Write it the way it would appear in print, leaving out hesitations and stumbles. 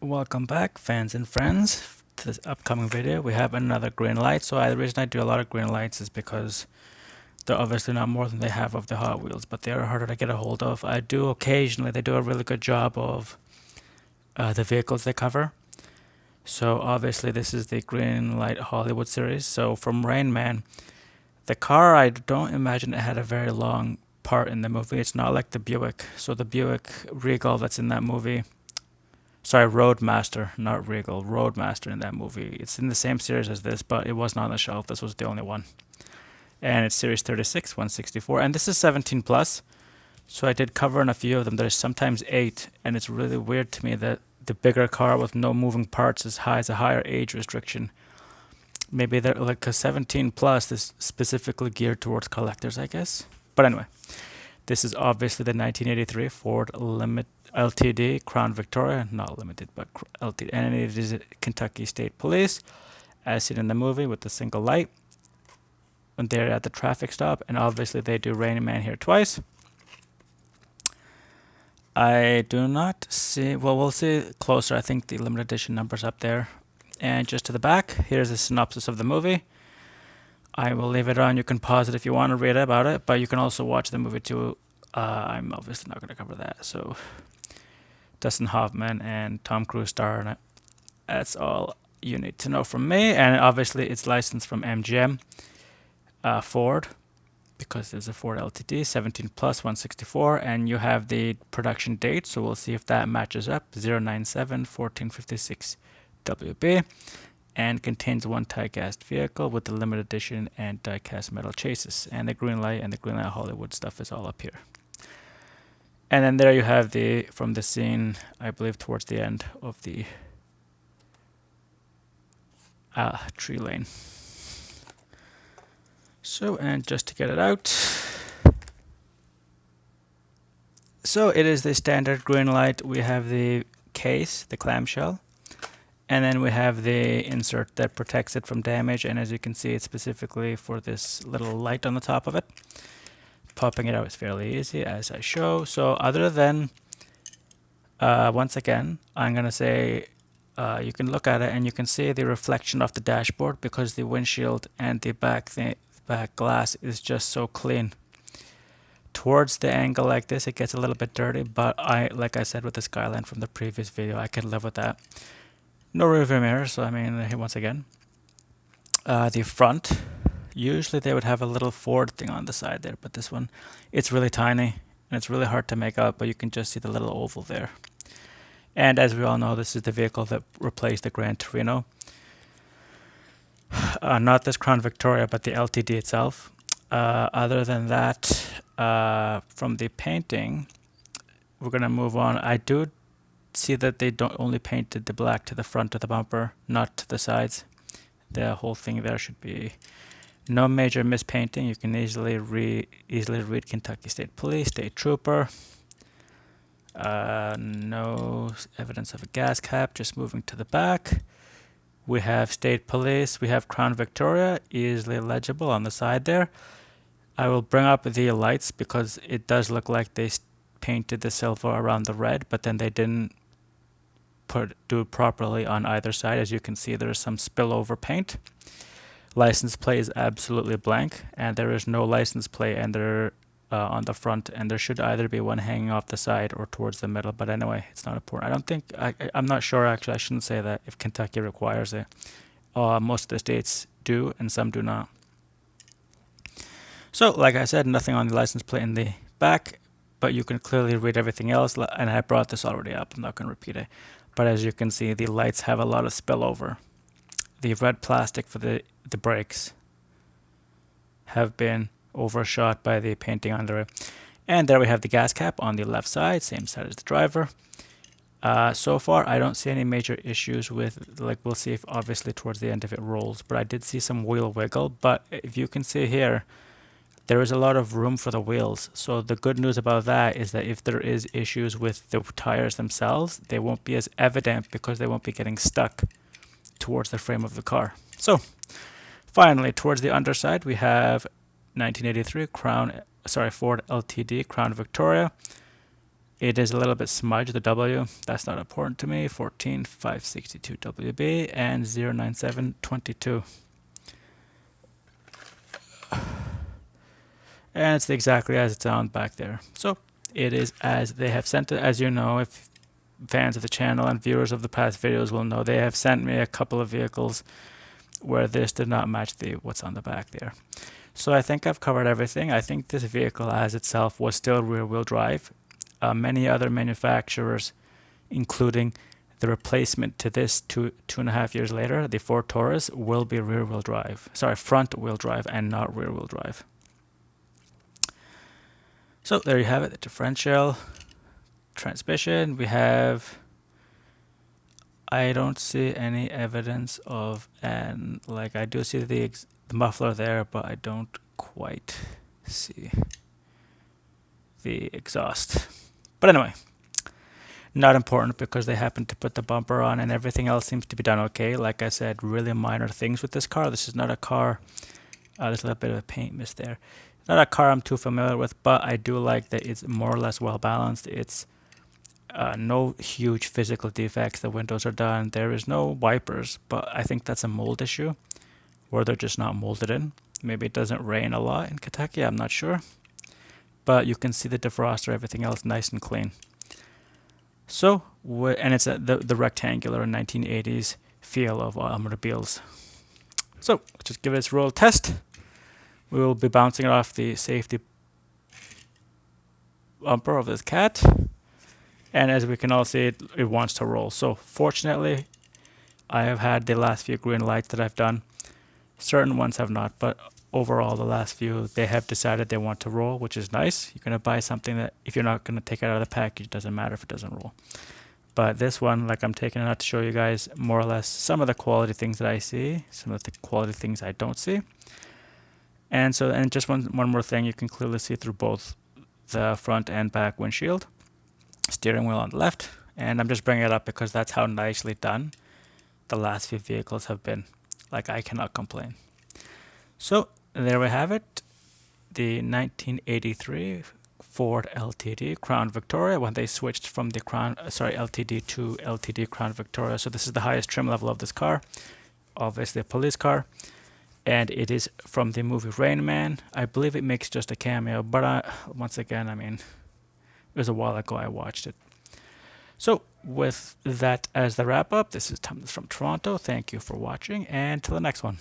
Welcome back, fans and friends, to this upcoming video. We have another Greenlight. The reason I do a lot of Greenlights is because they're obviously not more than they have of the Hot Wheels, but they are harder to get a hold of. I do occasionally, they do a really good job of the vehicles they cover. So obviously this is the Greenlight Hollywood series. So from Rain Man, the car, I don't imagine it had a very long part in the movie. It's not like the Buick. So the Buick Regal that's in that movie, sorry, Roadmaster, not Regal, Roadmaster in that movie. It's in the same series as this, but it wasn't on the shelf. This was the only one. And it's series 36, 164. And this is 17 plus. So I did cover in a few of them. There's sometimes 8. And it's really weird to me that the bigger car with no moving parts has a higher age restriction. Maybe they're like a 17 plus is specifically geared towards collectors, I guess. But anyway, this is obviously the 1983 Ford LTD Crown Victoria, not limited, but LTD, and it is Kentucky State Police, as seen in the movie with the single light. When they're at the traffic stop, and obviously they do Rain Man here twice. I do not see, well, we'll see closer. I think the limited edition number's up there. And just to the back, here's a synopsis of the movie. I will leave it on. You can pause it if you want to read about it, but you can also watch the movie too. I'm obviously not going to cover that. So Dustin Hoffman and Tom Cruise star in it. That's all you need to know from me. And obviously it's licensed from MGM Ford, because there's a Ford LTD 17 plus 164, and you have the production date, so we'll see if that matches up. 097 1456 WB, and contains one die-cast vehicle with the limited edition and die-cast metal chases, and the Greenlight and the Greenlight Hollywood stuff is all up here. And then there you have from the scene, I believe towards the end of the tree lane. So, and just to get it out, so it is the standard Greenlight. We have the case, the clamshell, and then we have the insert that protects it from damage, and as you can see, it's specifically for this little light on the top of it. Popping it out is fairly easy, as I show. So other than, once again, I'm going to say you can look at it and you can see the reflection of the dashboard, because the windshield and the back glass is just so clean. Towards the angle like this, it gets a little bit dirty, but like I said with the Skyline from the previous video, I can live with that. No rearview mirror, so I mean, once again, the front, usually they would have a little Ford thing on the side there, but this one, it's really tiny and it's really hard to make out, but you can just see the little oval there. And as we all know, this is the vehicle that replaced the Gran Torino. Not this Crown Victoria, but the LTD itself. Other than that, from the painting, we're going to move on. I do see that they don't only painted the black to the front of the bumper, not to the sides. The whole thing there should be no major mispainting. You can easily read Kentucky State Police, State Trooper. No evidence of a gas cap. Just moving to the back, we have State Police. We have Crown Victoria, easily legible on the side there. I will bring up the lights because it does look like they painted the silver around the red, but then they didn't do it properly on either side. As you can see, there is some spillover paint. License plate is absolutely blank, and there is no license plate on the front, and there should either be one hanging off the side or towards the middle, but anyway, it's not important. I don't think, I'm not sure actually, I shouldn't say that if Kentucky requires it. Most of the states do, and some do not. So, like I said, nothing on the license plate in the back, but you can clearly read everything else, and I brought this already up, I'm not going to repeat it. But as you can see, the lights have a lot of spillover. The red plastic for the brakes have been overshot by the painting under it. And there we have the gas cap on the left side, same side as the driver. So far, I don't see any major issues with, like, we'll see if obviously towards the end if it rolls, but I did see some wheel wiggle. But if you can see here, there is a lot of room for the wheels. So the good news about that is that if there is issues with the tires themselves, they won't be as evident because they won't be getting stuck towards the frame of the car. So finally, towards the underside, we have 1983 Ford LTD Crown Victoria. It is a little bit smudged, the W. That's not important to me. 14562 WB and 09722. And it's exactly as it sounds back there. So it is as they have sent it. As you know, if fans of the channel and viewers of the past videos will know, they have sent me a couple of vehicles where this did not match the what's on the back there. So I think I've covered everything. I think this vehicle as itself was still rear-wheel drive. Many other manufacturers, including the replacement to this 2.5 years later, the Ford Taurus, will be rear-wheel drive. Sorry, front-wheel drive and not rear-wheel drive. So there you have it, the differential, transmission. We have, I don't see any evidence of an, like I do see the muffler there, but I don't quite see the exhaust. But anyway, not important because they happen to put the bumper on and everything else seems to be done okay. Like I said, really minor things with this car. This is not a car, there's a little bit of a paint mist there. Not a car I'm too familiar with, but I do like that it's more or less well balanced. It's no huge physical defects. The windows are done. There is no wipers, but I think that's a mold issue where they're just not molded in. Maybe it doesn't rain a lot in Kentucky, I'm not sure. But you can see the defroster, everything else nice and clean. So, and it's the rectangular 1980s feel of automobiles. So, let's just give it its roll test. We will be bouncing it off the safety bumper of this cat. And as we can all see, it wants to roll. So fortunately, I have had the last few Greenlights that I've done. Certain ones have not, but overall the last few, they have decided they want to roll, which is nice. You're going to buy something that if you're not going to take it out of the package, it doesn't matter if it doesn't roll. But this one, like I'm taking it out to show you guys more or less some of the quality things that I see, some of the quality things I don't see. And so, and just one more thing, you can clearly see through both the front and back windshield. Steering wheel on the left, and I'm just bringing it up because that's how nicely done the last few vehicles have been. Like, I cannot complain. So there we have it, the 1983 Ford LTD Crown Victoria when they switched from the LTD to LTD Crown Victoria. So this is the highest trim level of this car, obviously a police car, and it is from the movie Rain Man. I believe it makes just a cameo, but once again, I mean, it was a while ago I watched it. So with that as the wrap up, this is Thomas from Toronto. Thank you for watching, and till the next one.